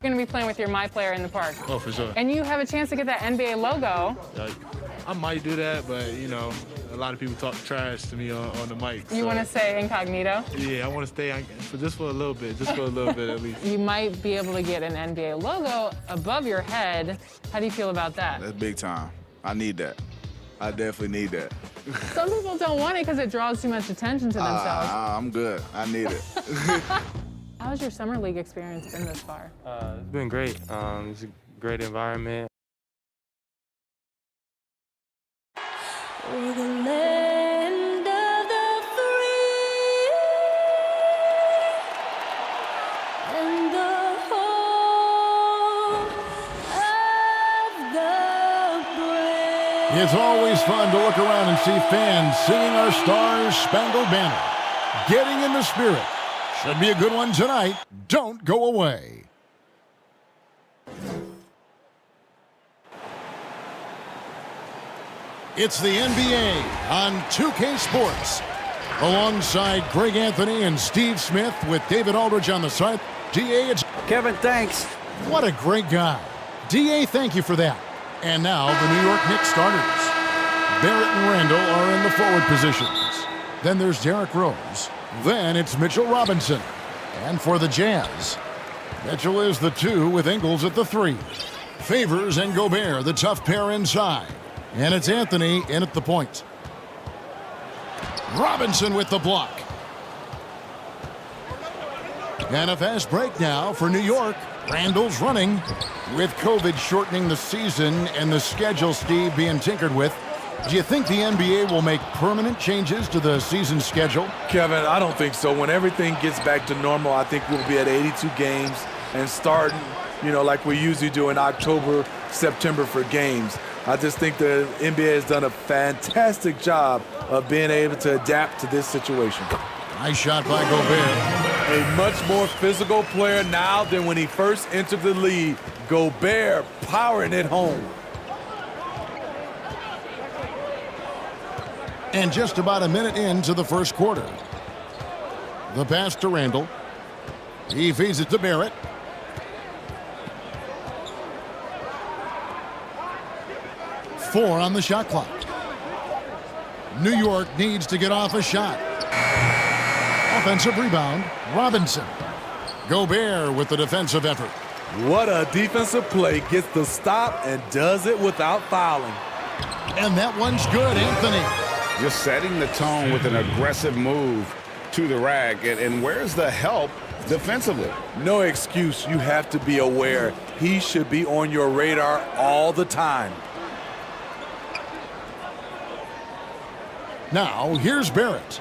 Going to be playing with your My Player in the park. Oh, for sure. And you have a chance to get that NBA logo. I might do that, but, you know, a lot of people talk trash to me on the mic. You want to stay incognito? Yeah, I want to stay just for a little bit, at least. You might be able to get an NBA logo above your head. How do you feel about that? That's big time. I need that. I definitely need that. Some people don't want it because it draws too much attention to themselves. I'm good. I need it. How's your summer league experience been this far? It's been great. It's a great environment. For the land of the free and the home of the brave. It's always fun to look around and see fans singing our Stars Spangled Banner. Getting in the spirit. Should be a good one tonight. Don't go away. It's the NBA on 2K Sports. Alongside Greg Anthony and Steve Smith with David Aldridge on the side. D.A., it's Kevin, thanks. what a great guy. D.A., thank you for that. And now the New York Knicks starters. Barrett and Randall are in the forward positions. Then there's Derrick Rose. Then it's Mitchell Robinson. And for the Jazz, Mitchell is the 2 with Ingles at the 3. Favors and Gobert, the tough pair inside. And it's Anthony in at the point. Robinson with the block. And a fast break now for New York. Randall's running. With COVID shortening the season and the schedule, Steve, being tinkered with, do you think the NBA will make permanent changes to the season schedule? Kevin, I don't think so. When everything gets back to normal, I think we'll be at 82 games and starting, like we usually do in October, September for games. I just think the NBA has done a fantastic job of being able to adapt to this situation. Nice shot by Gobert. A much more physical player now than when he first entered the league. Gobert powering it home. And just about a minute into the first quarter. The pass to Randall. He feeds it to Barrett. Four on the shot clock. New York needs to get off a shot. Offensive rebound, Robinson. Gobert with the defensive effort. What a defensive play. Gets the stop and does it without fouling. And that one's good, Anthony. Just setting the tone with an aggressive move to the rack. And where's the help defensively? No excuse. You have to be aware. He should be on your radar all the time. Now, here's Barrett.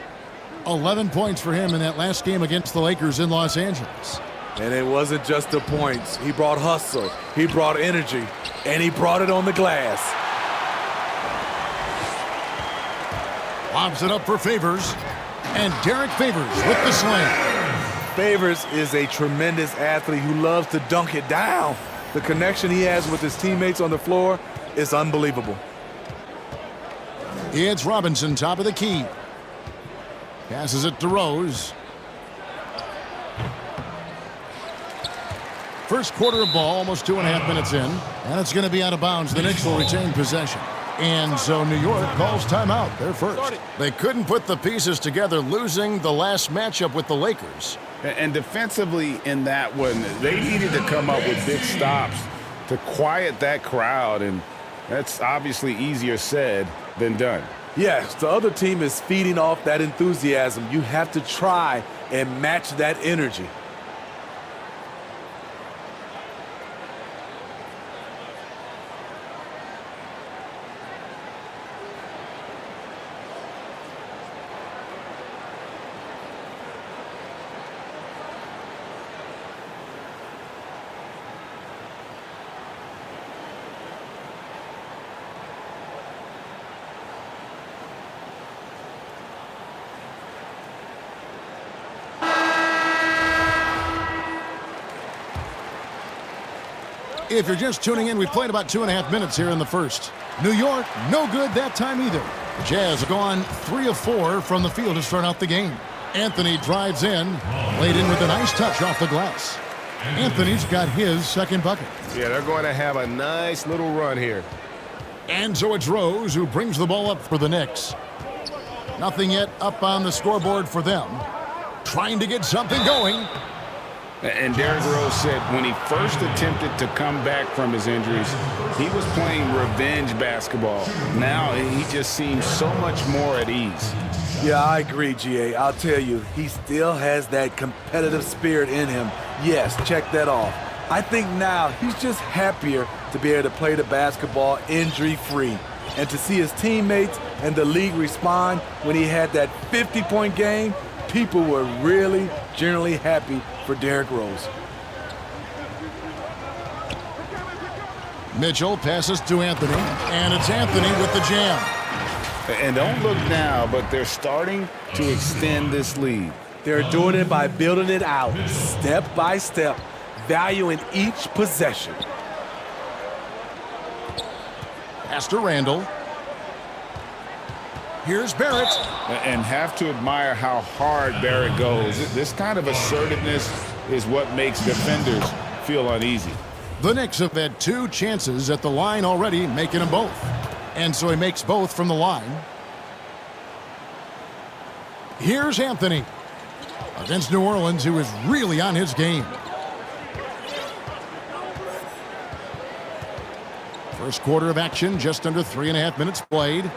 11 points for him in that last game against the Lakers in Los Angeles. And it wasn't just the points. He brought hustle, he brought energy, and he brought it on the glass. Lobs it up for Favors. And Derek Favors with the slam. Favors is a tremendous athlete who loves to dunk it down. The connection he has with his teammates on the floor is unbelievable. It's Robinson, top of the key. Passes it to Rose. First quarter of ball, almost 2.5 minutes in. And it's going to be out of bounds. The Knicks will retain possession. And so New York calls timeout. They're first. They couldn't put the pieces together, losing the last matchup with the Lakers. And defensively in that one, they needed to come up with big stops to quiet that crowd. And that's obviously easier said than done. Yes, the other team is feeding off that enthusiasm. You have to try and match that energy. If you're just tuning in, we played about 2.5 minutes here in the first. New York, no good that time either. The Jazz have gone 3 of 4 from the field to start out the game. Anthony drives in, laid in with a nice touch off the glass. Anthony's got his second bucket. Yeah, they're going to have a nice little run here. And so it's Rose who brings the ball up for the Knicks. Nothing yet up on the scoreboard for them. Trying to get something going. And Derrick Rose said when he first attempted to come back from his injuries, he was playing revenge basketball. Now he just seems so much more at ease. Yeah, I agree, GA. I'll tell you, he still has that competitive spirit in him. Yes, check that off. I think now he's just happier to be able to play the basketball injury-free and to see his teammates and the league respond when he had that 50-point game. People were really generally happy for Derrick Rose. Mitchell passes to Anthony, and it's Anthony with the jam. And don't look now, but they're starting to extend this lead. They're doing it by building it out, step by step, valuing each possession. Pass to Randall. Here's Barrett. And have to admire how hard Barrett goes. This kind of assertiveness is what makes defenders feel uneasy. The Knicks have had 2 chances at the line already, making them both. And so he makes both from the line. Here's Anthony against New Orleans, who is really on his game. First quarter of action, just under 3.5 minutes played.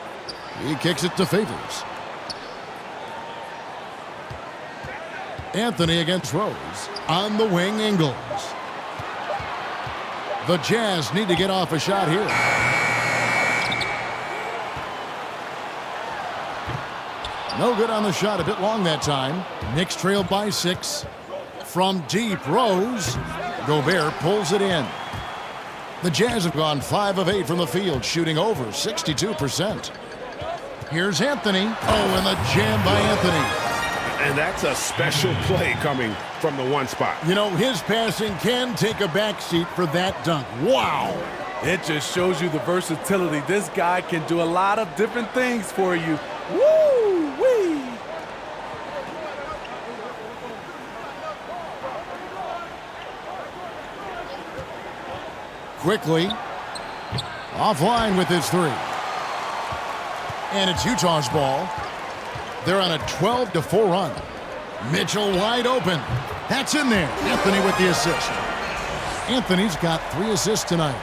He kicks it to Favors. Anthony against Rose. On the wing, Ingles. The Jazz need to get off a shot here. No good on the shot, a bit long that time. Knicks trail by 6. From deep, Rose. Gobert pulls it in. The Jazz have gone 5 of 8 from the field, shooting over 62%. Here's Anthony. Oh, and the jam by Anthony. And that's a special play coming from the one spot. You know, his passing can take a backseat for that dunk. Wow. It just shows you the versatility. This guy can do a lot of different things for you. Woo-wee! Quickly. Offline with his 3. And it's Utah's ball. They're on a 12-4 run. Mitchell wide open. That's in there. Anthony with the assist. Anthony's got 3 assists tonight.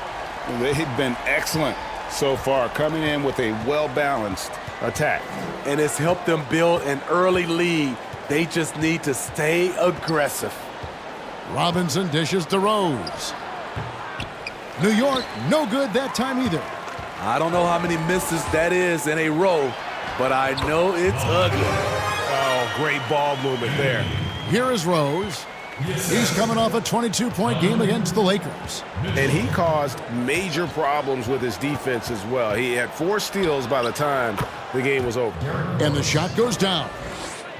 They've been excellent so far, coming in with a well-balanced attack. And it's helped them build an early lead. They just need to stay aggressive. Robinson dishes to Rose. New York, no good that time either. I don't know how many misses that is in a row, but I know it's ugly. Oh, great ball movement there. Here is Rose. He's coming off a 22-point game against the Lakers. And he caused major problems with his defense as well. He had 4 steals by the time the game was over. And the shot goes down.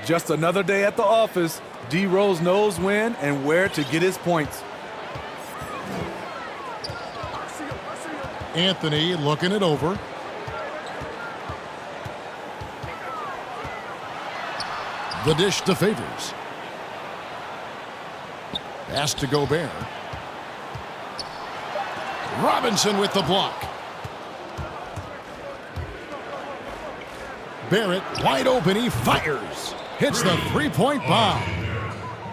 Just another day at the office. D. Rose knows when and where to get his points. Anthony looking it over. The dish to Favors. Pass to Gobert. Robinson with the block. Barrett wide open. He fires. Hits the 3-point bomb.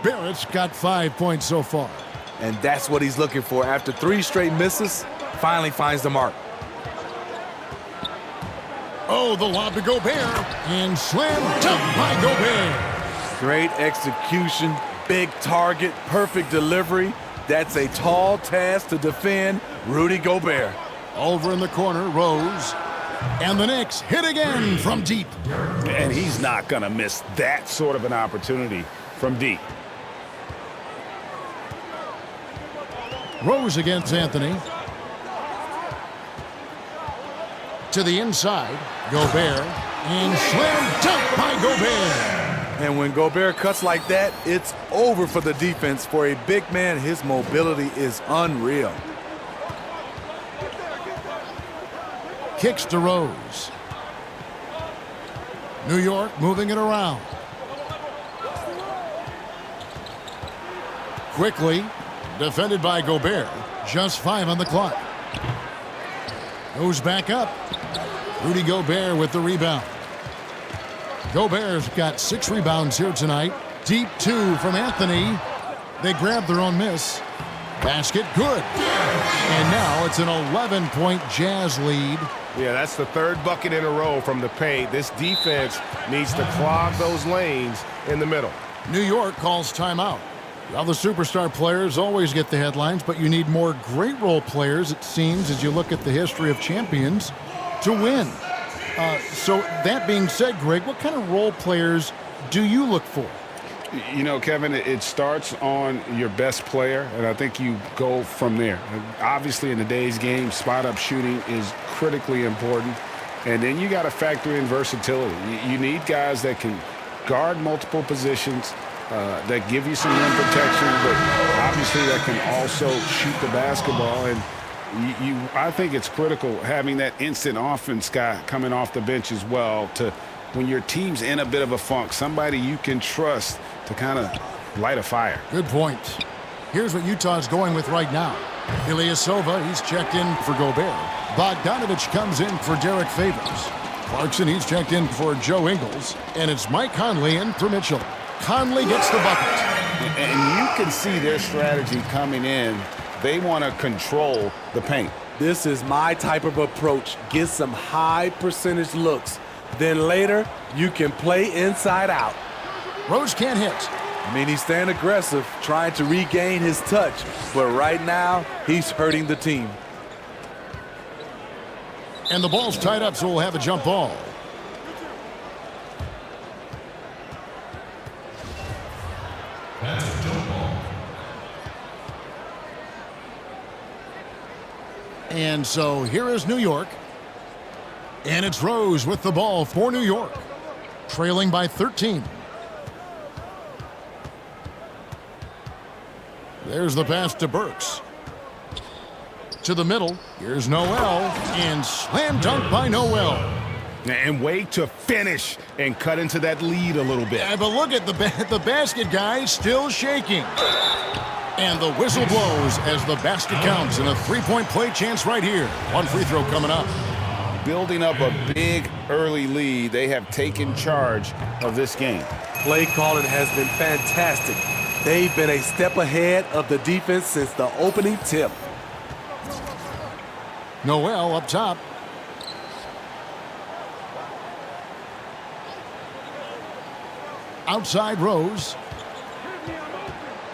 Barrett's got 5 points so far. And that's what he's looking for. After 3 straight misses, finally finds the mark. Oh, the lob to Gobert. And slam dunk by Gobert. Great execution, big target, perfect delivery. That's a tall task to defend Rudy Gobert. Over in the corner, Rose. And the Knicks hit again from deep. And he's not going to miss that sort of an opportunity from deep. Rose against Anthony. To the inside, Gobert. And slam dunk by Gobert. And when Gobert cuts like that, it's over for the defense. For a big man, his mobility is unreal. Kicks to Rose. New York moving it around. Quickly, Defended by Gobert. Just 5 on the clock. Goes back up. Rudy Gobert with the rebound. Gobert's got 6 rebounds here tonight. Deep 2 from Anthony. They grab their own miss. Basket good. And now it's an 11-point Jazz lead. Yeah, that's the 3rd bucket in a row from the paint. This defense needs to clog those lanes in the middle. New York calls timeout. Well, the superstar players always get the headlines, but you need more great role players, it seems, as you look at the history of champions, to win. So that being said, Greg, what kind of role players do you look for? You know, Kevin, it starts on your best player, and I think you go from there. Obviously, in today's game, spot-up shooting is critically important, and then you got to factor in versatility. You need guys that can guard multiple positions, that give you some rim protection, but obviously that can also shoot the basketball. And I think it's critical having that instant offense guy coming off the bench as well, to when your team's in a bit of a funk, somebody you can trust to kind of light a fire. Good point. Here's what Utah's going with right now. Ilyasova, he's checked in for Gobert. Bogdanovich comes in for Derek Favors. Clarkson, he's checked in for Joe Ingles. And it's Mike Conley in for Mitchell. Conley gets the bucket. And you can see their strategy coming in. They want to control the paint. This is my type of approach. Get some high percentage looks. Then later, you can play inside out. Rose can't hit. I mean, he's staying aggressive, trying to regain his touch. But right now, he's hurting the team. And the ball's tied up, so we'll have a jump ball. And so here is New York. And it's Rose with the ball for New York. Trailing by 13. There's the pass to Burks. To the middle. Here's Noel. And slam dunk by Noel. And wait to finish and cut into that lead a little bit. Yeah, but look at the basket guy still shaking. And the whistle blows as the basket counts, and a 3-point play chance right here. One free throw coming up. Building up a big early lead, they have taken charge of this game. Play calling has been fantastic. They've been a step ahead of the defense since the opening tip. Noel up top. Outside Rose.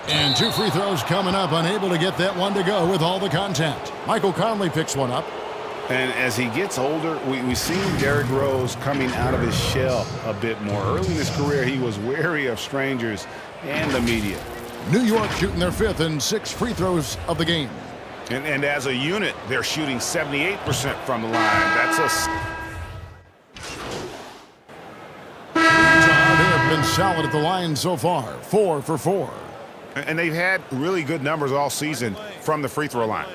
And 2 free throws coming up, unable to get that one to go with all the contact. Michael Conley picks one up. And as he gets older, we see Derrick Rose coming out of his shell a bit more. Early in his career, he was wary of strangers and the media. New York shooting their 5th and 6 free throws of the game. And as a unit, they're shooting 78% from the line. That's They have been solid at the line so far. 4 for 4. And they've had really good numbers all season from the free throw line.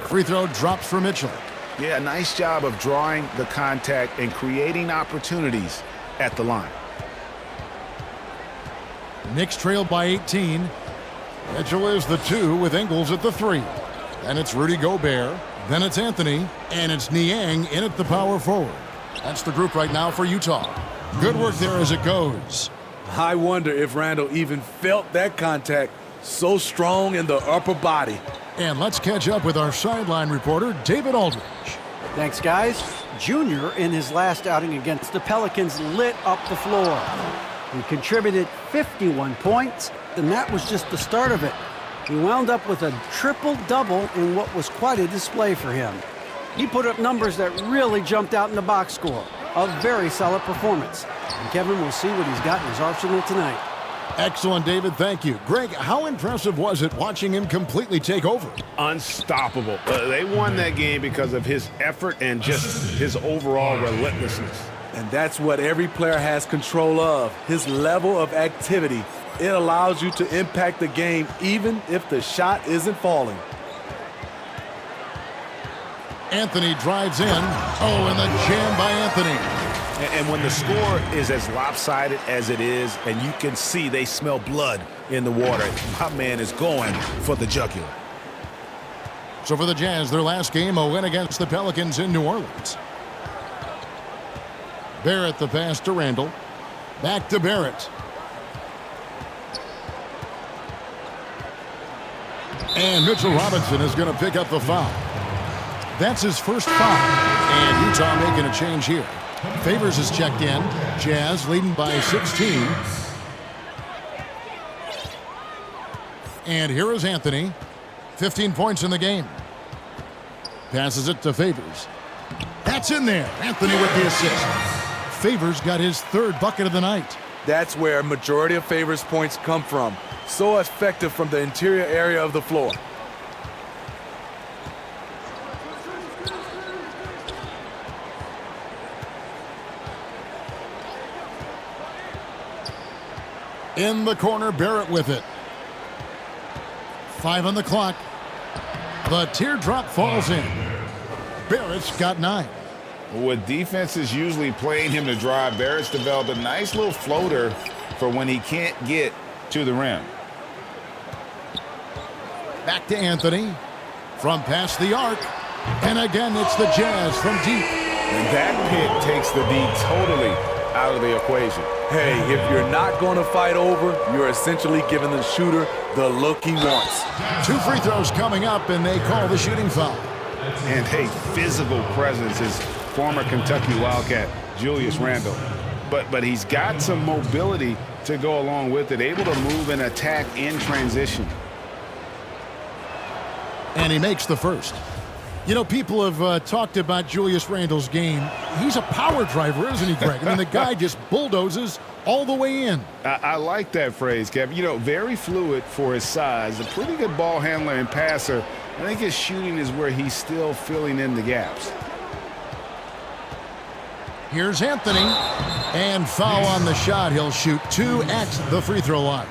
Free throw drops for Mitchell. Yeah, nice job of drawing the contact and creating opportunities at the line. Knicks trail by 18. Mitchell is the 2 with Ingles at the 3. Then it's Rudy Gobert. Then it's Anthony. And it's Niang in at the power forward. That's the group right now for Utah. Good work there as it goes. I wonder if Randall even felt that contact. So strong in the upper body. And let's catch up with our sideline reporter, David Aldridge. Thanks, guys. Junior, in his last outing against the Pelicans, lit up the floor. He contributed 51 points, and that was just the start of it. He wound up with a triple-double in what was quite a display for him. He put up numbers that really jumped out in the box score. A very solid performance. And Kevin will see what he's got in his arsenal tonight. Excellent, David. Thank you. Greg, how impressive was it watching him completely take over? Unstoppable. They won that game because of his effort and just his overall relentlessness. And that's what every player has control of, his level of activity. It allows you to impact the game even if the shot isn't falling. Anthony drives in. Oh, and the jam by Anthony. And when the score is as lopsided as it is, and you can see they smell blood in the water, my man is going for the jugular. So for the Jazz, their last game, a win against the Pelicans in New Orleans. Barrett the pass to Randall. Back to Barrett. And Mitchell Robinson is going to pick up the foul. That's his first foul. And Utah making a change here. Favors is checked in. Jazz leading by 16. And here is Anthony. 15 points in the game. Passes it to Favors. That's in there. Anthony with the assist. Favors got his third bucket of the night. That's where majority of Favors' points come from. So effective from the interior area of the floor. In the corner, Barrett with it. 5 on the clock. The teardrop falls in. Barrett's got 9. With defenses usually playing him to drive, Barrett's developed a nice little floater for when he can't get to the rim. Back to Anthony. From past the arc. And again, it's the Jazz from deep. And that pick takes the D totally out of the equation. Hey, if you're not going to fight over, you're essentially giving the shooter the look he wants. 2 free throws coming up, and they call the shooting foul. And hey, physical presence is former Kentucky Wildcat Julius Randle. But he's got some mobility to go along with it, able to move and attack in transition. And he makes the first. You know, people have talked about Julius Randle's game. He's a power driver, isn't he, Greg? I mean, the guy just bulldozes all the way in. I like that phrase, Kevin. You know, very fluid for his size. A pretty good ball handler and passer. I think his shooting is where he's still filling in the gaps. Here's Anthony. And foul on the shot. He'll shoot 2 at the free throw line.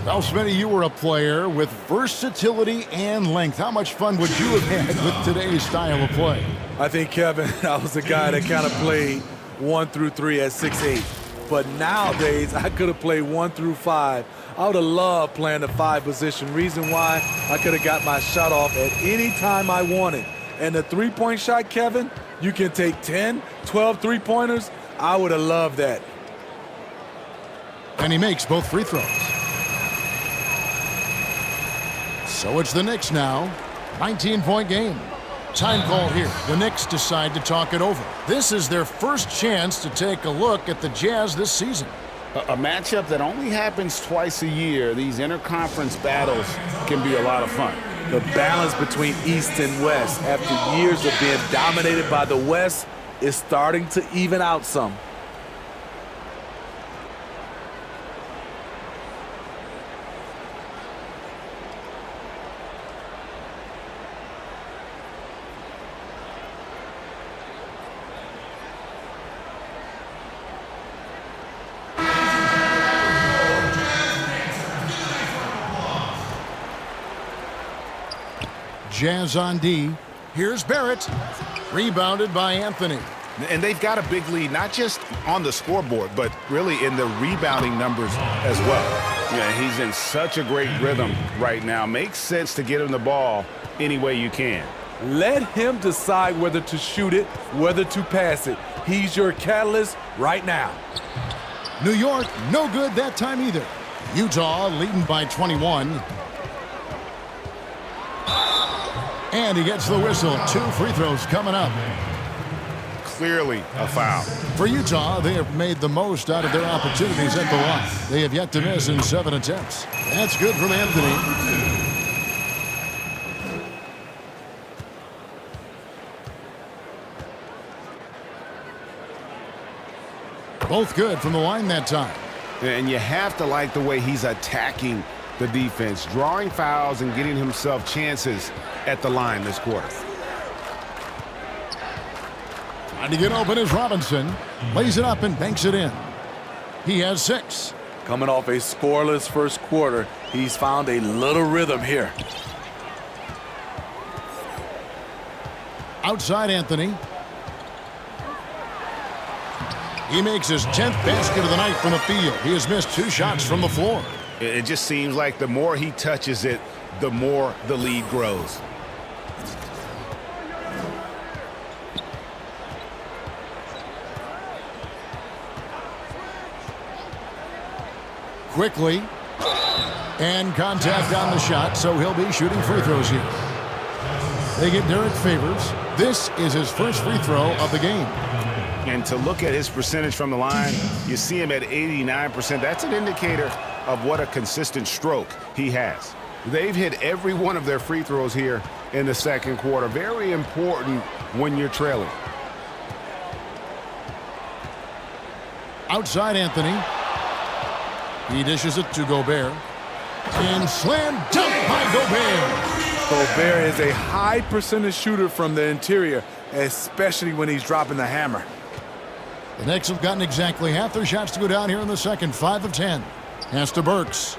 Well, Smitty, you were a player with versatility and length. How much fun would you have had with today's style of play? I think, Kevin, I was a guy that kind of played 1 through 3 at 6'8". But nowadays, I could have played 1 through 5. I would have loved playing the 5 position. Reason why, I could have got my shot off at any time I wanted. And the three-point shot, Kevin, you can take 10, 12 three-pointers. I would have loved that. And he makes both free throws. So it's the Knicks now. 19-point game. Time call here. The Knicks decide to talk it over. This is their first chance to take a look at the Jazz this season. A matchup that only happens twice a year. These interconference battles can be a lot of fun. The balance between East and West after years of being dominated by the West is starting to even out some. Jazz on D. Here's Barrett. Rebounded by Anthony. And they've got a big lead, not just on the scoreboard, but really in the rebounding numbers as well. Yeah, he's in such a great rhythm right now. Makes sense to get him the ball any way you can. Let him decide whether to shoot it, whether to pass it. He's your catalyst right now. New York, no good that time either. Utah leading by 21. And he gets the whistle. 2 free throws coming up. Clearly a foul. For Utah, they have made the most out of their opportunities at the line. They have yet to miss in 7 attempts. That's good from Anthony. Both good from the line that time. And you have to like the way he's attacking the defense, drawing fouls and getting himself chances at the line this quarter. Trying to get open is Robinson. Lays it up and banks it in. He has 6. Coming off a scoreless first quarter, he's found a little rhythm here. Outside Anthony. He makes his 10th basket of the night from the field. He has missed 2 shots from the floor. It just seems like the more he touches it, the more the lead grows. Quickly. And contact on the shot, so he'll be shooting free throws here. They get Derek Favors. This is his first free throw of the game. And to look at his percentage from the line, you see him at 89%. That's an indicator of what a consistent stroke he has. They've hit every one of their free throws here in the second quarter. Very important when you're trailing. Outside Anthony. He dishes it to Gobert. And slam dunk by Gobert. Gobert is a high percentage shooter from the interior, especially when he's dropping the hammer. The Knicks have gotten exactly half their shots to go down here in the second. 5 of 10. Pass to Burks.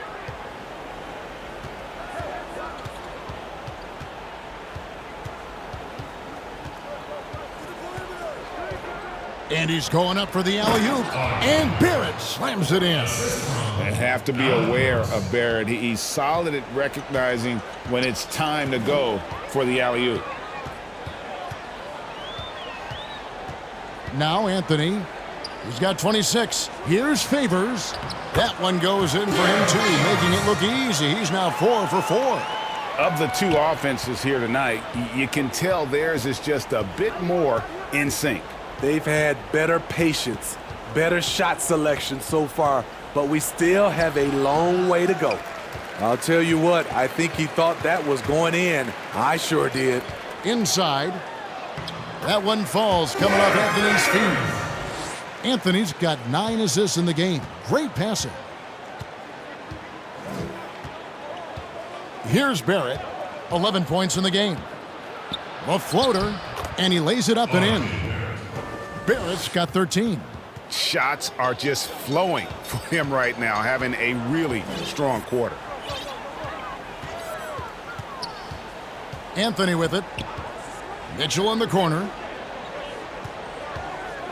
And he's going up for the alley-oop. And Barrett slams it in. They have to be aware of Barrett. He's solid at recognizing when it's time to go for the alley-oop. Now Anthony. He's got 26. Here's Favors. That one goes in for him too, making it look easy. He's now 4 for 4. Of the 2 offenses here tonight, you can tell theirs is just a bit more in sync. They've had better patience, better shot selection so far, but we still have a long way to go. I'll tell you what, I think he thought that was going in. I sure did. Inside. That one falls coming off Anthony's feet. Anthony's got 9 assists in the game. Great passing. Here's Barrett. 11 points in the game. A floater, and he lays it up and in. Barrett's got 13. Shots are just flowing for him right now, having a really strong quarter. Anthony with it. Mitchell in the corner.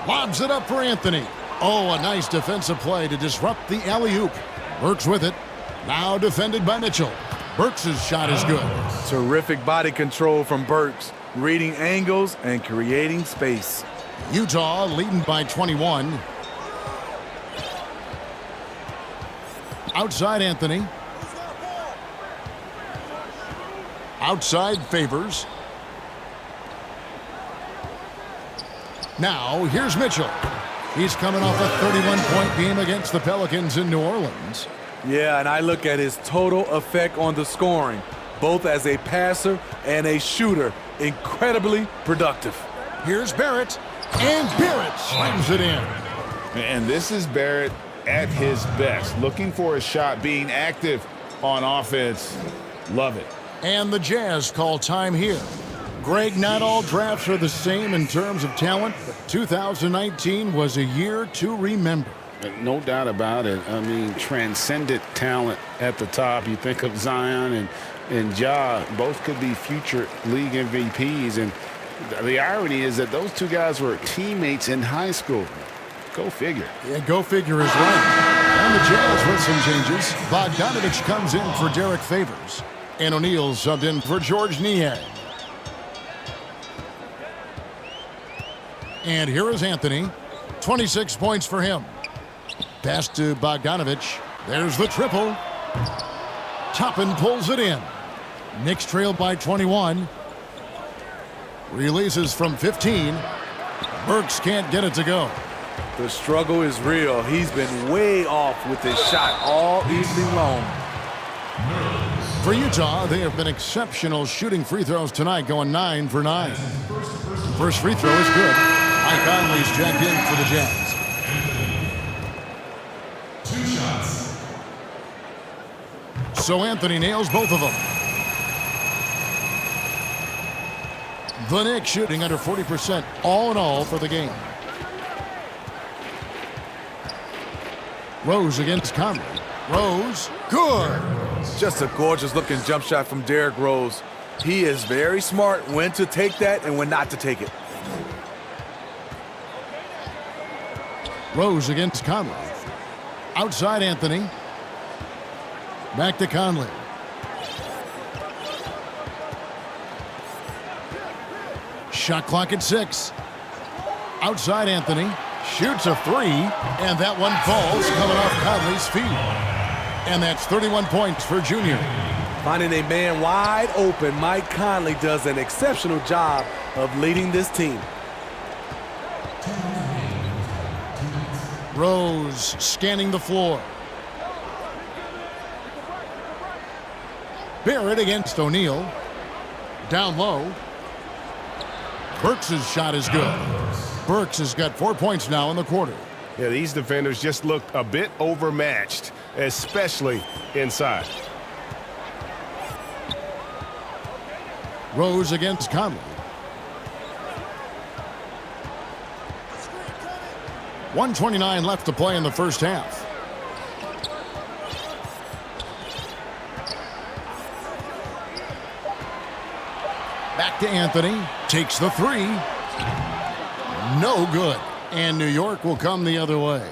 Lobs it up for Anthony. Oh, a nice defensive play to disrupt the alley-oop. Burks with it. Now defended by Mitchell. Burks' shot is good. Terrific body control from Burks, reading angles and creating space. Utah leading by 21. Outside Anthony. Outside Favors. Now here's Mitchell. He's coming off a 31-point game against the Pelicans in New Orleans. Yeah, and I look at his total effect on the scoring, both as a passer and a shooter. Incredibly productive. Here's Barrett. And Barrett slams it in. And this is Barrett at his best, looking for a shot, being active on offense. Love it. And the Jazz call time here. Greg, not all drafts are the same in terms of talent, but 2019 was a year to remember. No doubt about it. I mean, transcendent talent at the top. You think of Zion and Ja, both could be future league MVPs. And the irony is that those 2 guys were teammates in high school. Go figure. Yeah, go figure is right. And the Jazz with some changes. Bogdanovich comes in for Derek Favors. And O'Neal subbed in for George Niang. And here is Anthony. 26 points for him. Pass to Bogdanovich. There's the triple. Toppin pulls it in. Knicks trail by 21. Releases from 15. Burks can't get it to go. The struggle is real. He's been way off with his shot all evening long. For Utah, they have been exceptional shooting free throws tonight, going 9 for 9. First free throw is good. Mike Conley's jacked in for the Jazz. 2 shots. So Anthony nails both of them. The Knicks shooting under 40% all in all for the game. Rose against Conley. Rose, good. Just a gorgeous looking jump shot from Derrick Rose. He is very smart when to take that and when not to take it. Rose against Conley. Outside Anthony. Back to Conley. Shot clock at 6. Outside Anthony. Shoots a 3. And that one falls coming off Conley's feet. And that's 31 points for Junior. Finding a man wide open, Mike Conley does an exceptional job of leading this team. Rose scanning the floor. Barrett against O'Neal. Down low. Burks' shot is good. Burks has got 4 points now in the quarter. Yeah, these defenders just looked a bit overmatched, especially inside. Rose against Conley. 1:29 left to play in the first half. Back to Anthony. Takes the 3. No good. And New York will come the other way.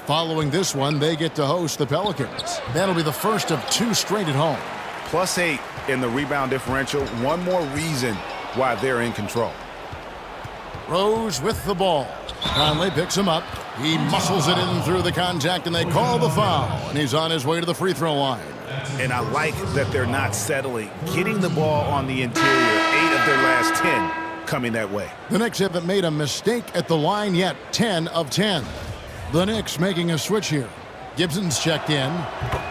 Following this one, they get to host the Pelicans. That'll be the first of 2 straight at home. +8 in the rebound differential. One more reason why they're in control. Rose with the ball. Conley picks him up. He muscles it in through the contact, and they call the foul. And he's on his way to the free throw line. And I like that they're not settling. Getting the ball on the interior, 8 of their last 10 coming that way. The Knicks haven't made a mistake at the line yet. 10 of 10. The Knicks making a switch here. Gibson's checked in.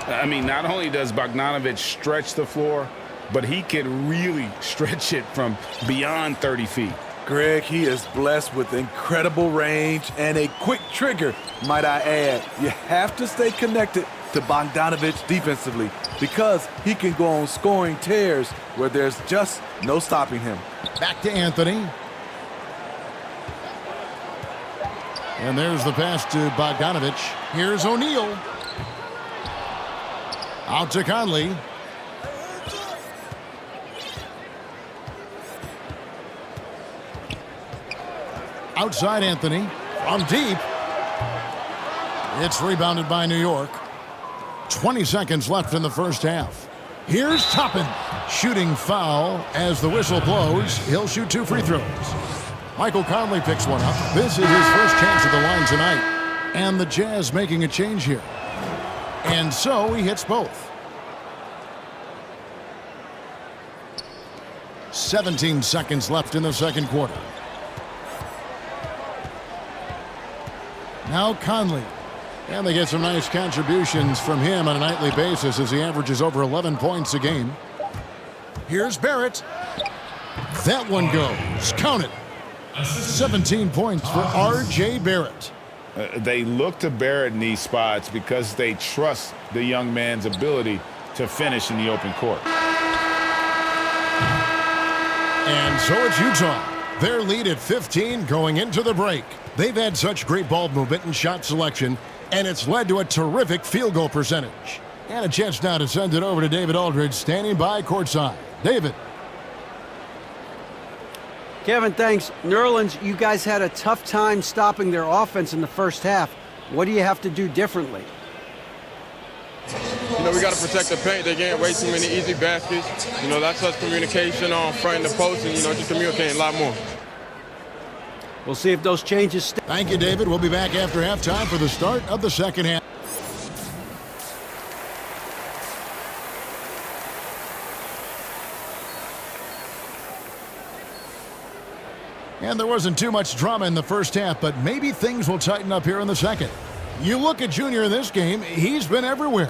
I mean, not only does Bogdanovich stretch the floor, but he can really stretch it from beyond 30 feet. Greg, he is blessed with incredible range and a quick trigger, might I add. You have to stay connected to Bogdanovich defensively because he can go on scoring tears where there's just no stopping him. Back to Anthony. And there's the pass to Bogdanovich. Here's O'Neal. Out to Conley. Outside Anthony. From deep. It's rebounded by New York. 20 seconds left in the first half. Here's Toppin. Shooting foul as the whistle blows. He'll shoot 2 free throws. Michael Conley picks one up. This is his first chance at the line tonight. And the Jazz making a change here. And so he hits both. 17 seconds left in the second quarter. Now Conley. And they get some nice contributions from him on a nightly basis as he averages over 11 points a game. Here's Barrett. That one goes. Count it. 17 points for R.J. Barrett. They look to Barrett in these spots because they trust the young man's ability to finish in the open court. And so it's Utah. Their lead at 15 going into the break. They've had such great ball movement and shot selection, and it's led to a terrific field goal percentage. And a chance now to send it over to David Aldridge, standing by courtside. David. Kevin, thanks. Nerlens, you guys had a tough time stopping their offense in the first half. What do you have to do differently? You know, we got to protect the paint. They getting way too many easy baskets. You know, that's us communication on front and the post and, you know, just communicating a lot more. We'll see if those changes stay. Thank you, David. We'll be back after halftime for the start of the second half. And there wasn't too much drama in the first half, but maybe things will tighten up here in the second. You look at Junior in this game, he's been everywhere.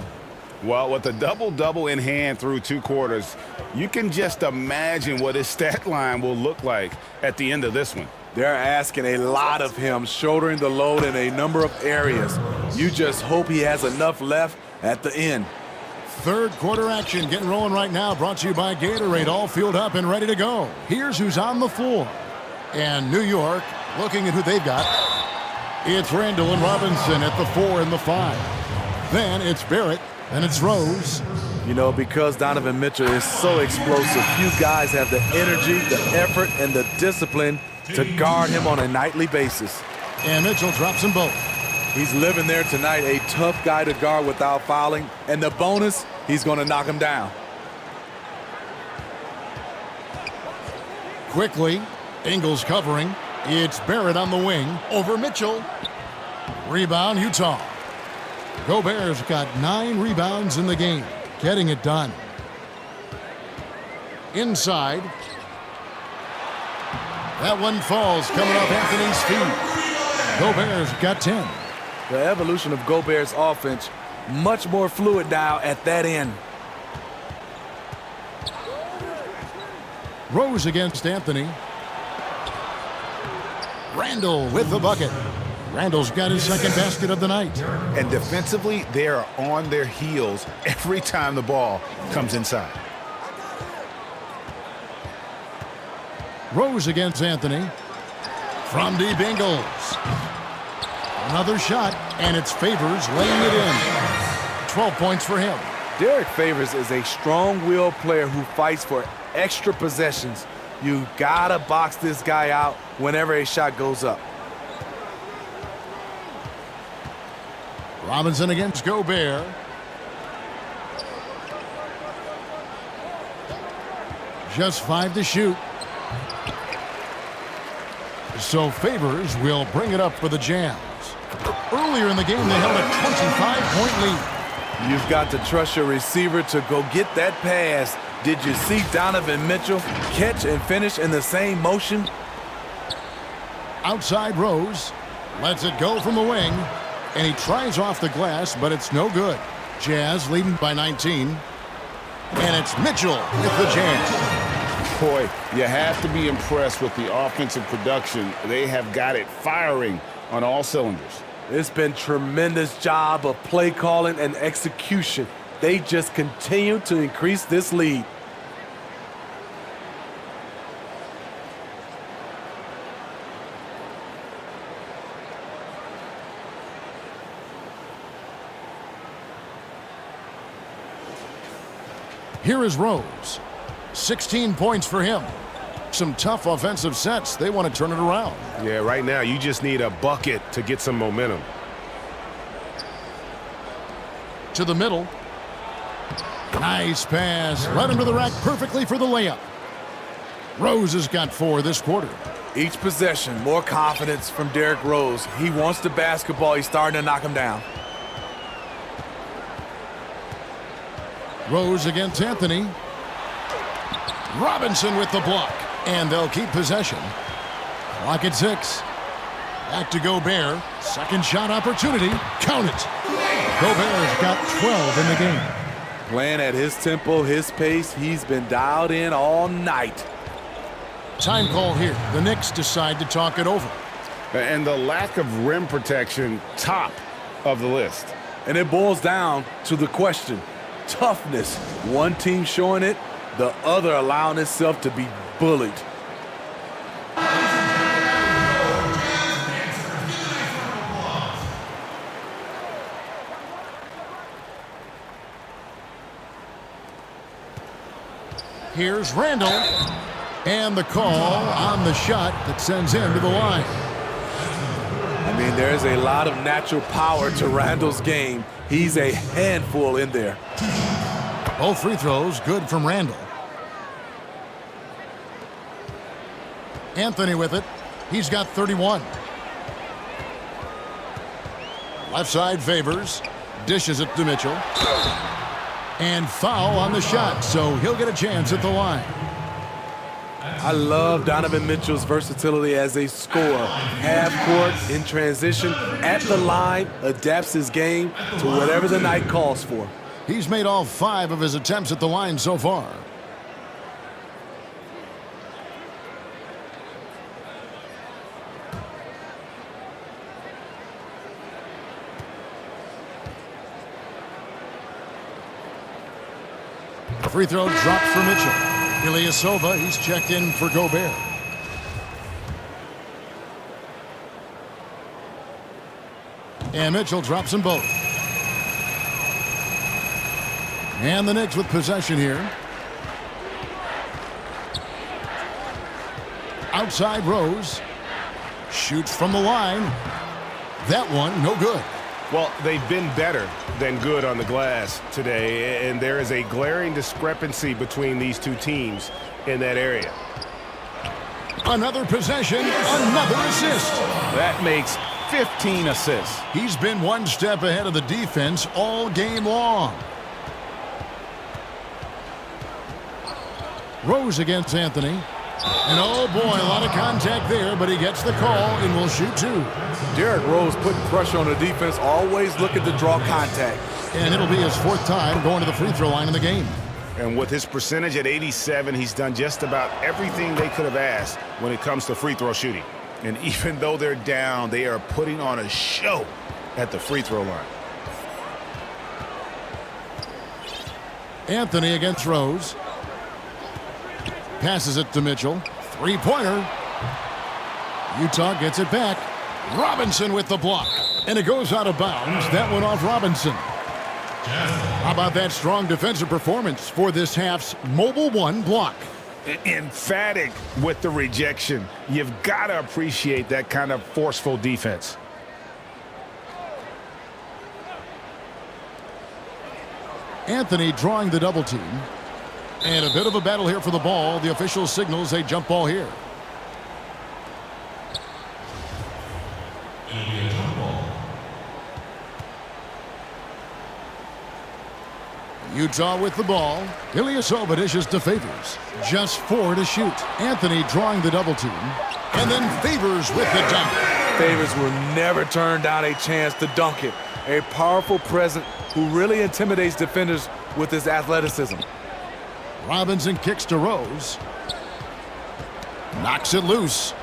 Well, with a double-double in hand through 2 quarters, you can just imagine what his stat line will look like at the end of this one. They're asking a lot of him, shouldering the load in a number of areas. You just hope he has enough left at the end. Third quarter action getting rolling right now, brought to you by Gatorade, all fueled up and ready to go. Here's who's on the floor. And New York, looking at who they've got. It's Randall and Robinson at the 4 and the 5. Then it's Barrett, and it's Rose. You know, because Donovan Mitchell is so explosive, few guys have the energy, the effort, and the discipline to guard him on a nightly basis. And Mitchell drops them both. He's living there tonight, a tough guy to guard without fouling. And the bonus, he's going to knock him down. Quickly, Ingles covering. It's Barrett on the wing over Mitchell. Rebound, Utah. Gobert's got 9 rebounds in the game, getting it done. Inside. That one falls, coming off Anthony's feet. Gobert's got 10. The evolution of Gobert's offense, much more fluid now at that end. Rose against Anthony. Randall with the bucket. Randall's got his second basket of the night. And defensively, they are on their heels every time the ball comes inside. Rose against Anthony. From deep, Ingles. Another shot, and it's Favors laying it in. 12 points for him. Derek Favors is a strong-willed player who fights for extra possessions. You gotta box this guy out whenever a shot goes up. Robinson against Gobert. Just 5 to shoot. So Favors will bring it up for the Jazz. Earlier in the game, they held a 25-point lead. You've got to trust your receiver to go get that pass. Did you see Donovan Mitchell catch and finish in the same motion? Outside Rose. Lets it go from the wing. And he tries off the glass, but it's no good. Jazz leading by 19. And it's Mitchell with the jam. Boy, you have to be impressed with the offensive production. They have got it firing on all cylinders. It's been tremendous job of play calling and execution. They just continue to increase this lead. Here is Rose. 16 points for him. Some tough offensive sets. They want to turn it around. Yeah, right now you just need a bucket to get some momentum. To the middle. Nice pass. Led him to the rack perfectly for the layup. Rose has got 4 this quarter. Each possession, more confidence from Derrick Rose. He wants the basketball. He's starting to knock him down. Rose against Anthony. Robinson with the block. And they'll keep possession. Clock at 6. Back to Gobert. Second shot opportunity. Count it. Gobert's got 12 in the game. Playing at his tempo, his pace. He's been dialed in all night. Time call here. The Knicks decide to talk it over. And the lack of rim protection, top of the list. And it boils down to the question. Toughness. One team showing it, the other allowing itself to be bullied. Here's Randall. And the call on the shot that sends him to the line. I mean, there's a lot of natural power to Randall's game. He's a handful in there. Both free throws good from Randall. Anthony with it. He's got 31. Left side Favors. Dishes it to Mitchell. And foul on the shot, so he'll get a chance at the line. I love Donovan Mitchell's versatility as a scorer. Half court, in transition, at the line, adapts his game to whatever the night calls for. He's made all 5 of his attempts at the line so far. Free throw dropped for Mitchell. Ilyasova, he's checked in for Gobert. And Mitchell drops them both. And the Knicks with possession here. Outside Rose. Shoots from the line. That one, no good. Well, they've been better than good on the glass today, and there is a glaring discrepancy between these two teams in that area. Another possession, another assist. That makes 15 assists. He's been one step ahead of the defense all game long. Rose against Anthony. And oh boy, a lot of contact there, but he gets the call and will shoot two. Derrick Rose putting pressure on the defense, always looking to draw contact. And it'll be his fourth time going to the free throw line in the game. And with his percentage at 87, he's done just about everything they could have asked when it comes to free throw shooting. And even though they're down, they are putting on a show at the free throw line. Anthony against Rose. Passes it to Mitchell. Three-pointer. Utah gets it back. Robinson with the block. And it goes out of bounds. That one off Robinson. How about that strong defensive performance for this half's Mobile One block? Emphatic with the rejection. You've got to appreciate that kind of forceful defense. Anthony drawing the double team. And a bit of a battle here for the ball. The official signals a jump ball here. Utah with the ball. Ilyasova dishes to Favors. Just 4 to shoot. Anthony drawing the double team. And then Favors with the dunk. Favors will never turn down a chance to dunk it. A powerful presence who really intimidates defenders with his athleticism. Robinson kicks to Rose. Knocks it loose.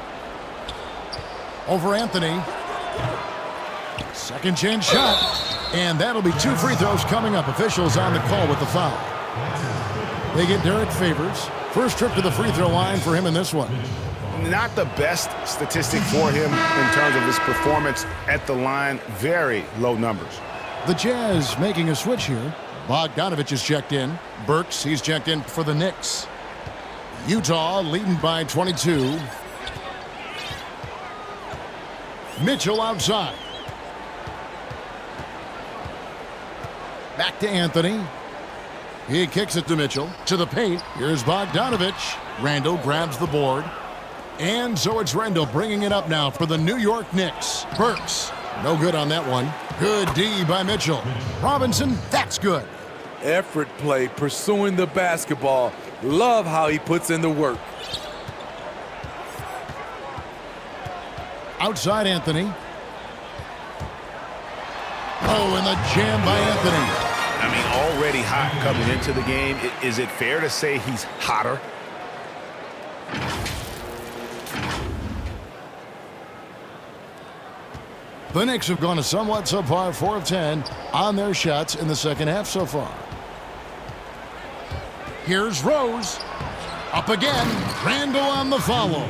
Over Anthony. Second chance shot. And that'll be 2 free throws coming up. Officials on the call with the foul. They get Derek Favors. First trip to the free throw line for him in this one. Not the best statistic for him in terms of his performance at the line. Very low numbers. The Jazz making a switch here. Bogdanovich is checked in. Burks, he's checked in for the Knicks. Utah leading by 22. Mitchell outside. Back to Anthony. He kicks it to Mitchell. To the paint. Here's Bogdanovich. Randall grabs the board. And so it's Randall bringing it up now for the New York Knicks. Burks. No good on that one. Good D by Mitchell. Robinson, that's good. Effort play, pursuing the basketball. Love how he puts in the work. Outside Anthony. Oh, and the jam by Anthony. I mean, already hot coming into the game. Is it fair to say he's hotter? The Knicks have gone a somewhat subpar 4 of 10 on their shots in the second half so far. Here's Rose. Up again. Randall on the follow.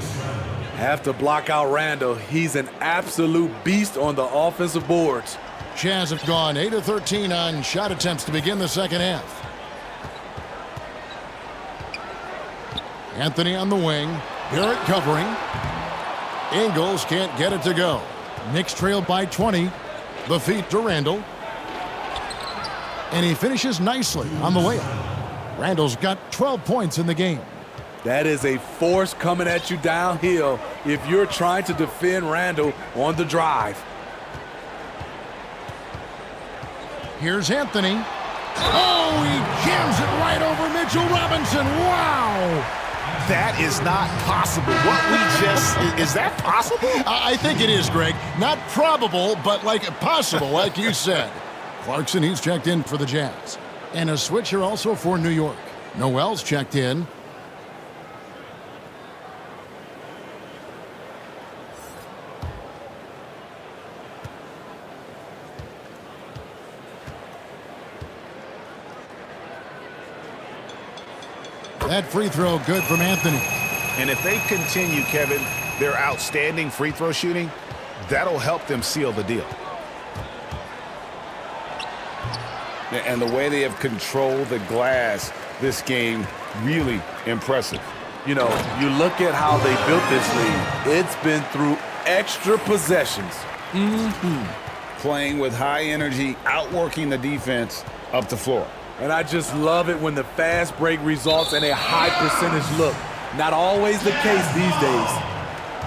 Have to block out Randall. He's an absolute beast on the offensive boards. Jazz have gone 8 of 13 on shot attempts to begin the second half. Anthony on the wing. Barrett covering. Ingles can't get it to go. Knicks trailed by 20. The feed to Randall. And he finishes nicely on the layup. Randall's got 12 points in the game. That is a force coming at you downhill if you're trying to defend Randall on the drive. Here's Anthony. Oh, he jams it right over Mitchell Robinson. Wow! That is not possible. What we just... Is that possible? I think it is, Greg. Not probable, but like possible, like you said. Clarkson, he's checked in for the Jazz. And a switch here also for New York. Noel's checked in. That free throw good from Anthony. And if they continue, Kevin, their outstanding free throw shooting, that'll help them seal the deal. And the way they have controlled the glass this game, really impressive. You know, you look at how they built this lead. It's been through extra possessions. Playing with high energy, outworking the defense up the floor. And I just love it when the fast break results in a high percentage look. Not always the case these days.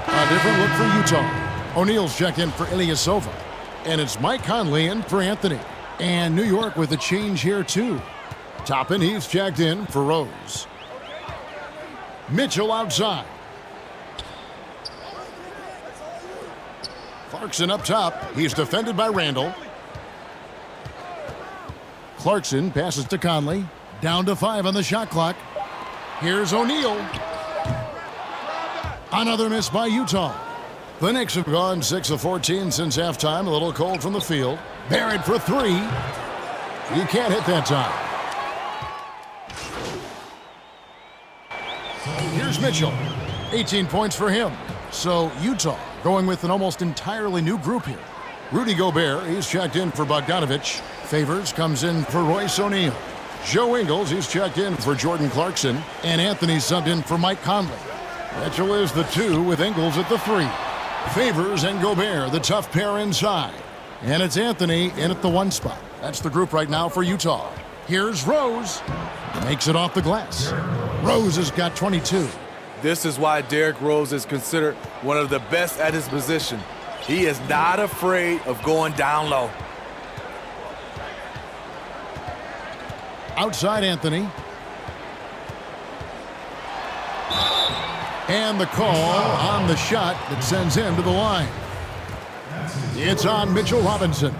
A different look for Utah. O'Neal's checked in for Ilyasova. And it's Mike Conley in for Anthony. And New York with a change here, too. Toppin, he's checked in for Rose. Mitchell outside. Clarkson up top. He's defended by Randall. Clarkson passes to Conley. Down to 5 on the shot clock. Here's O'Neal. Another miss by Utah. The Knicks have gone 6 of 14 since halftime. A little cold from the field. Barrett for 3. He can't hit that time. Here's Mitchell. 18 points for him. So Utah going with an almost entirely new group here. Rudy Gobert, he's checked in for Bogdanovich. Favors comes in for Royce O'Neal. Joe Ingles, he's checked in for Jordan Clarkson. And Anthony subbed in for Mike Conley. Mitchell is the 2 with Ingles at the 3. Favors and Gobert, the tough pair inside. And it's Anthony in at the 1 spot. That's the group right now for Utah. Here's Rose. Makes it off the glass. Rose has got 22. This is why Derrick Rose is considered one of the best at his position. He is not afraid of going down low. Outside Anthony. And the call on the shot that sends him to the line. It's on Mitchell Robinson.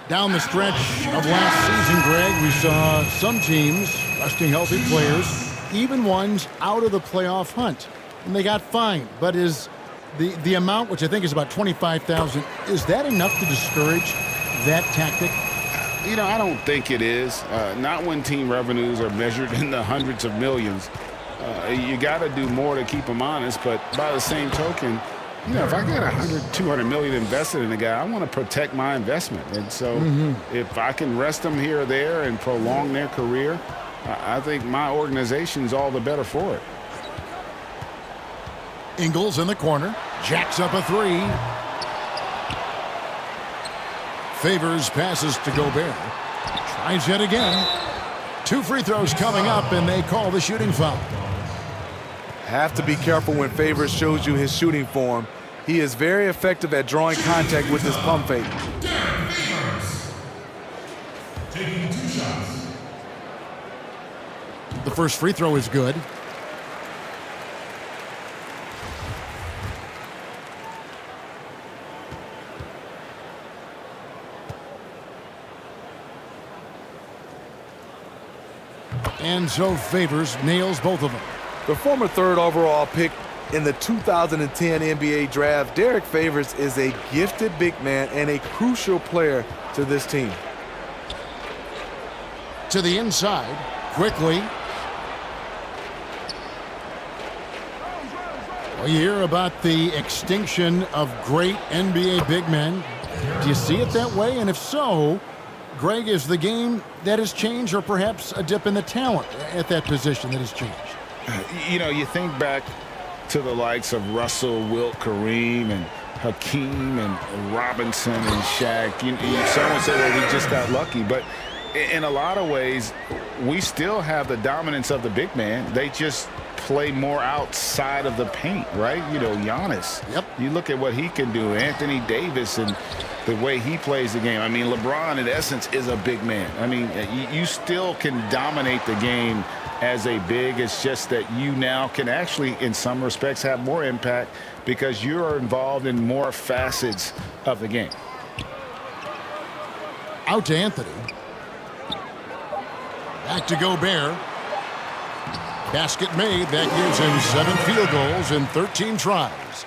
Down the stretch of last season, Greg, we saw some teams resting healthy players, even ones out of the playoff hunt, and they got fined. But is the amount, which I think is about $25,000, is that enough to discourage that tactic? You know, I don't think it is. Not when team revenues are measured in the hundreds of millions. You got to do more to keep them honest, but by the same token, you know, if I got $200 million invested in a guy, I want to protect my investment. And so if I can rest them here or there and prolong their career, I think my organization's all the better for it. Ingles in the corner, jacks up a 3. Favors passes to Gobert. Tries yet again. 2 free throws coming up, and they call the shooting foul. Have to be careful when Favors shows you his shooting form. He is very effective at drawing contact with his pump fake. Taking 2 shots. The first free throw is good. And so Favors nails both of them. The former 3rd overall pick in the 2010 NBA draft, Derrick Favors is a gifted big man and a crucial player to this team. To the inside, quickly. Well, you hear about the extinction of great NBA big men. Do you see it that way? And if so, Greg, is the game that has changed, or perhaps a dip in the talent at that position that has changed? You know, you think back to the likes of Russell, Wilt, Kareem, and Hakeem, and Robinson, and Shaq. Someone said, well, we just got lucky. But in a lot of ways, we still have the dominance of the big man. They just play more outside of the paint, right? You know, Giannis. Yep. You look at what he can do. Anthony Davis and the way he plays the game. I mean, LeBron, in essence, is a big man. I mean, you still can dominate the game as a big. It's just that you now can actually, in some respects, have more impact because you're involved in more facets of the game. Out to Anthony. Back to Gobert. Basket made. That gives him 7 field goals in 13 tries.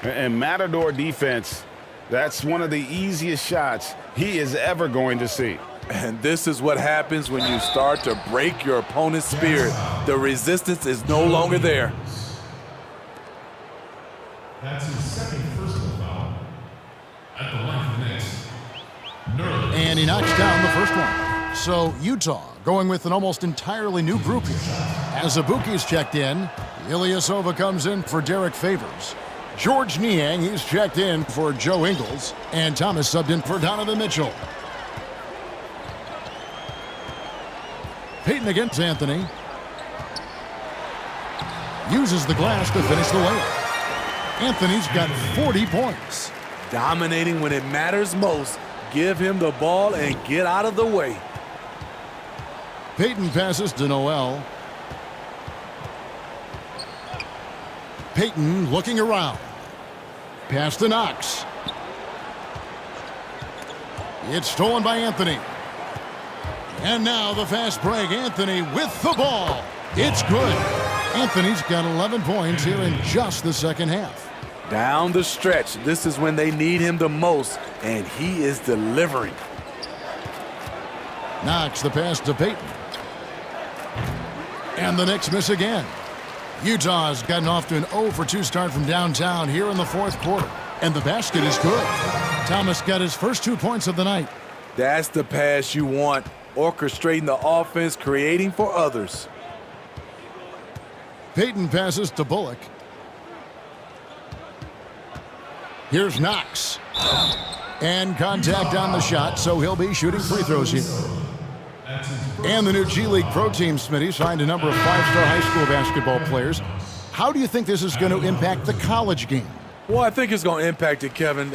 And Matador defense, that's one of the easiest shots he is ever going to see. And this is what happens when you start to break your opponent's spirit. The resistance is no longer there. That's his second personal foul. At the line for the Knicks. And he knocks down the first one. So Utah going with an almost entirely new group here. As Azubuike's checked in, Ilyasova comes in for Derrick Favors. George Niang, he's checked in for Joe Ingles, and Thomas subbed in for Donovan Mitchell. Payton against Anthony. Uses the glass to finish the layup. Anthony's got 40 points. Dominating when it matters most. Give him the ball and get out of the way. Payton passes to Noel. Payton looking around. Pass to Knox. It's stolen by Anthony. And now the fast break. Anthony with the ball. It's good. Anthony's got 11 points here in just the second half. Down the stretch, this is when they need him the most, and he is delivering. Knox the pass to Payton. And the Knicks miss again. Utah's gotten off to an 0 for 2 start from downtown here in the fourth quarter. And the basket is good. Thomas got his first 2 points of the night. That's the pass you want. Orchestrating the offense, creating for others. Payton passes to Bullock. Here's Knox. And contact on the shot, so he'll be shooting free throws here. And the new G League Pro Team, Smitty, signed a number of 5-star high school basketball players. How do you think this is going to impact the college game? Well, I think it's going to impact it, Kevin.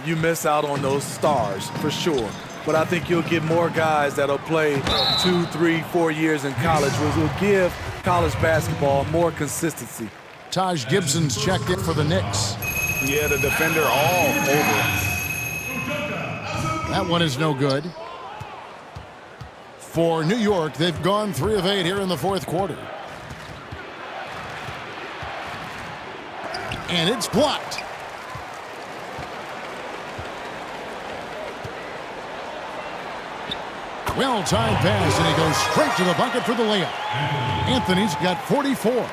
You miss out on those stars, for sure. But I think you'll get more guys that'll play 2, 3, 4 years in college, which will give college basketball more consistency. Taj Gibson's checked in for the Knicks. Yeah, the defender all over. That one is no good. For New York, they've gone 3 of 8 here in the fourth quarter. And it's blocked. Well-timed pass, and he goes straight to the bucket for the layup. Anthony's got 44.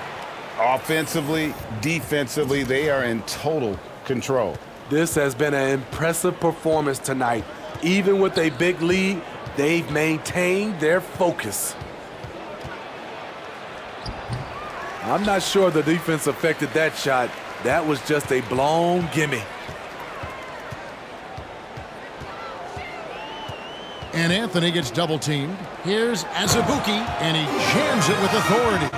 Offensively, defensively, they are in total control. This has been an impressive performance tonight. Even with a big lead, they've maintained their focus. I'm not sure the defense affected that shot. That was just a blown gimme. And Anthony gets double-teamed. Here's Azubuike, and he jams it with authority.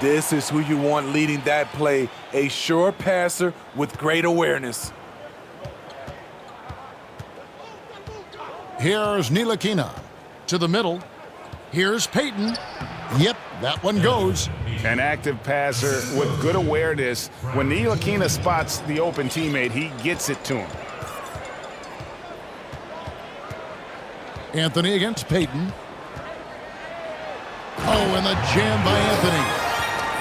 This is who you want leading that play, a sure passer with great awareness. Here's Ntilikina to the middle. Here's Payton. Yep, that one goes. An active passer with good awareness. When Ntilikina spots the open teammate, he gets it to him. Anthony against Payton. Oh, and the jam by Anthony.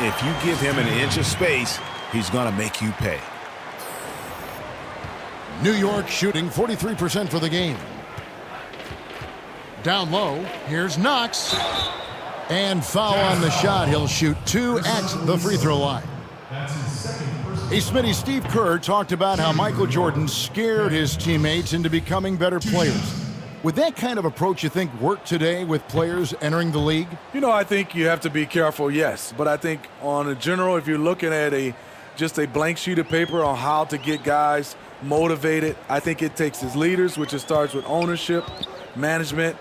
If you give him an inch of space, he's going to make you pay. New York shooting 43% for the game. Down low, here's Knox. And foul on the shot. He'll shoot 2 at the free throw line. Hey, Smitty, Steve Kerr talked about how Michael Jordan scared his teammates into becoming better players. Would that kind of approach, you think, work today with players entering the league? You know, I think you have to be careful, yes. But I think on a general, if you're looking at just a blank sheet of paper on how to get guys motivated, I think it takes his leaders, which it starts with ownership, management,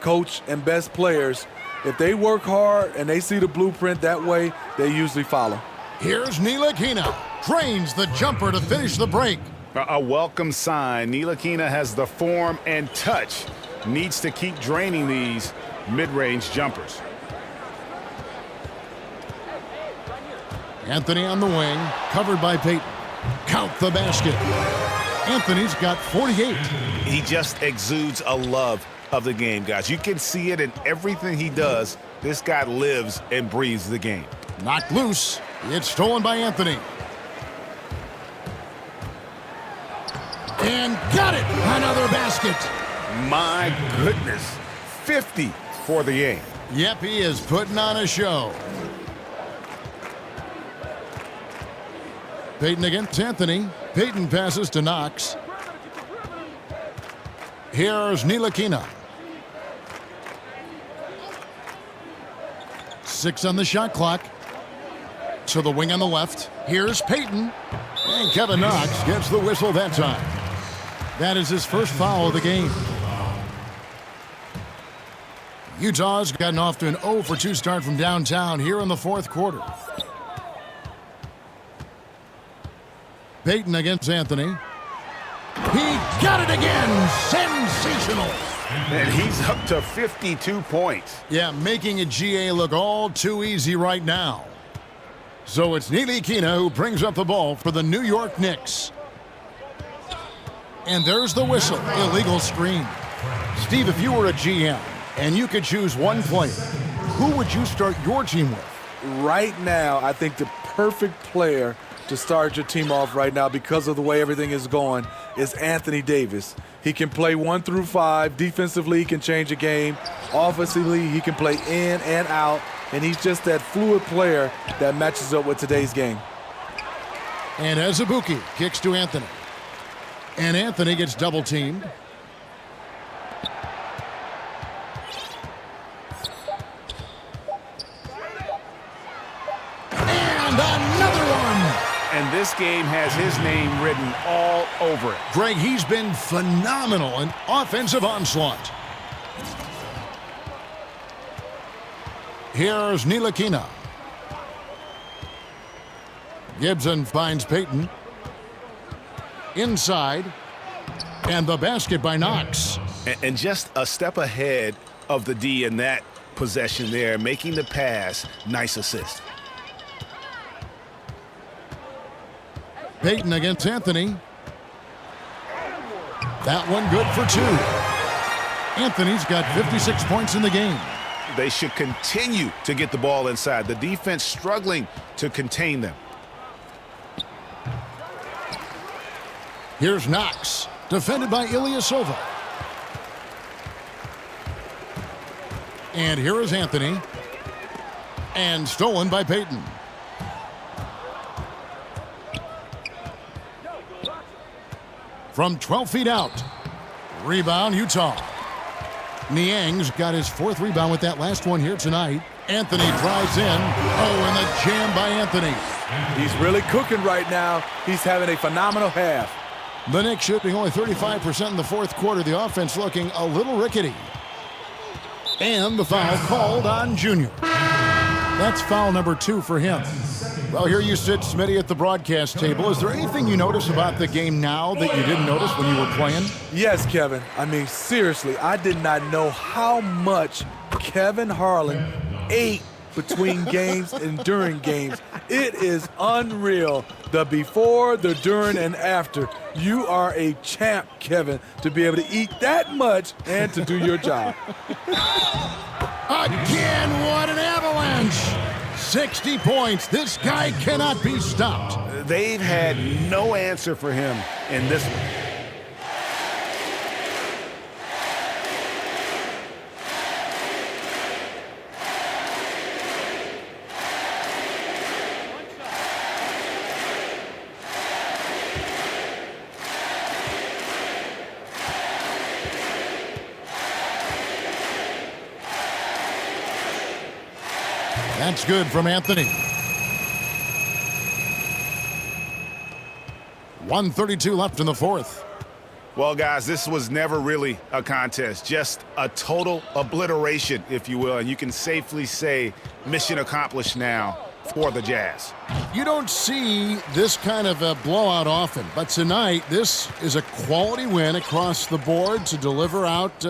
coach, and best players. If they work hard and they see the blueprint that way, they usually follow. Here's Ntilikina. Drains the jumper to finish the break. A welcome sign. Ntilikina has the form and touch. Needs to keep draining these mid-range jumpers. Anthony on the wing, covered by Payton. Count the basket. Anthony's got 48. He just exudes a love of the game, guys. You can see it in everything he does. This guy lives and breathes the game. Knocked loose. It's stolen by Anthony. And got it! Another basket. My goodness. 50 for the game. Yep, he is putting on a show. Payton against Anthony. Payton passes to Knox. Here's Ntilikina. 6 on the shot clock. to the wing on the left. Here's Payton. And Kevin Knox gets the whistle that time. That is his first foul of the game. Utah's gotten off to an 0-for-2 start from downtown here in the fourth quarter. Payton against Anthony. He got it again. Sensational. And he's up to 52 points. Yeah, making a GA look all too easy right now. So it's Ntilikina who brings up the ball for the New York Knicks. And there's the whistle. Illegal screen. Steve, if you were a GM and you could choose one player, who would you start your team with? Right now, I think the perfect player to start your team off right now, because of the way everything is going, is Anthony Davis. He can play 1 through 5. Defensively, he can change a game. Offensively, he can play in and out. And he's just that fluid player that matches up with today's game. And Azubuike kicks to Anthony. And Anthony gets double teamed. And another one. And this game has his name written all over it. Greg, he's been phenomenal in offensive onslaught. Here's Ntilikina. Gibson finds Payton. Inside. And the basket by Knox. And just a step ahead of the D in that possession there, making the pass. Nice assist. Payton against Anthony. That one good for 2. Anthony's got 56 points in the game. They should continue to get the ball inside. The defense struggling to contain them. Here's Knox, defended by Ilyasova. And here is Anthony. And stolen by Payton. From 12 feet out. Rebound, Utah. Niang's got his 4th rebound with that last one here tonight. Anthony drives in. Oh, and the jam by Anthony. He's really cooking right now. He's having a phenomenal half. The Knicks shooting only 35% in the fourth quarter. The offense looking a little rickety. And the foul called on Junior. That's foul number 2 for him. Well, here you sit, Smitty, at the broadcast table. Is there anything you notice about the game now that you didn't notice when you were playing? Yes, Kevin. I mean, seriously, I did not know how much Kevin Harlan ate between games and during games. It is unreal. The before, the during, and after. You are a champ, Kevin, to be able to eat that much and to do your job. Again, what an avalanche! 60 points. This guy cannot be stopped. They've had no answer for him in this one. That's good from Anthony. 1:32 left in the fourth. Well, guys, this was never really a contest, just a total obliteration, if you will, and you can safely say mission accomplished now for the Jazz. You don't see this kind of a blowout often, but tonight this is a quality win across the board to deliver out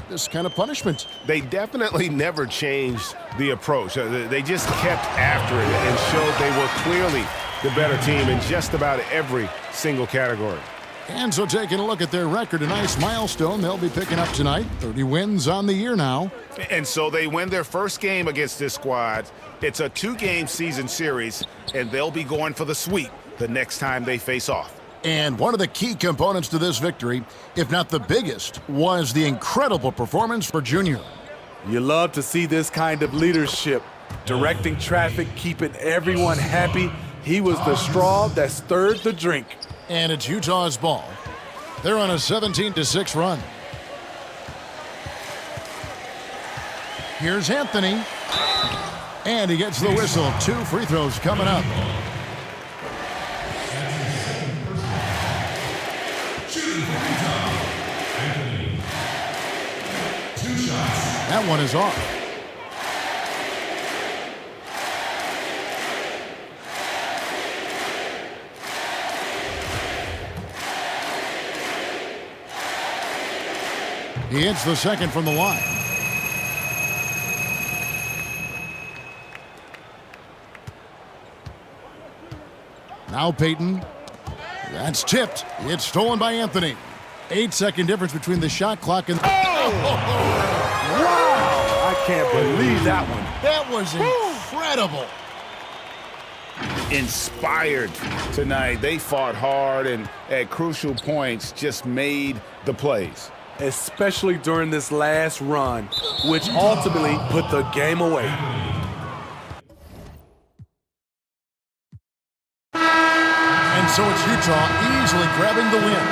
this kind of punishment. They definitely never changed the approach. They just kept after it and showed they were clearly the better team in just about every single category. And so taking a look at their record, a nice milestone they'll be picking up tonight. 30 wins on the year now. And so they win their first game against this squad. It's a 2-game season series, and they'll be going for the sweep the next time they face off. And one of the key components to this victory, if not the biggest, was the incredible performance for Junior. You love to see this kind of leadership, directing traffic, keeping everyone happy. He was the straw that stirred the drink. And it's Utah's ball. They're on a 17-6 run. Here's Anthony. And he gets the whistle. 2 free throws coming up. That one is off. He hits the second from the line. Now Peyton. That's tipped. It's stolen by Anthony. 8-second difference between the shot clock and... Wow! I can't believe that one. That was incredible. Inspired tonight. They fought hard and at crucial points just made the plays. Especially during this last run, which ultimately put the game away. And so it's Utah easily grabbing the win.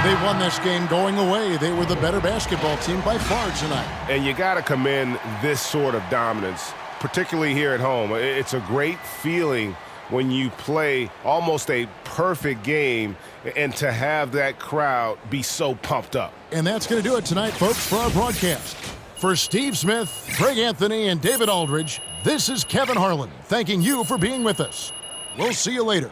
They won this game going away. They were the better basketball team by far tonight. And you got to commend this sort of dominance, particularly here at home. It's a great feeling when you play almost a perfect game and to have that crowd be so pumped up. And that's going to do it tonight, folks, for our broadcast. For Steve Smith, Craig Anthony, and David Aldridge, this is Kevin Harlan thanking you for being with us. We'll see you later.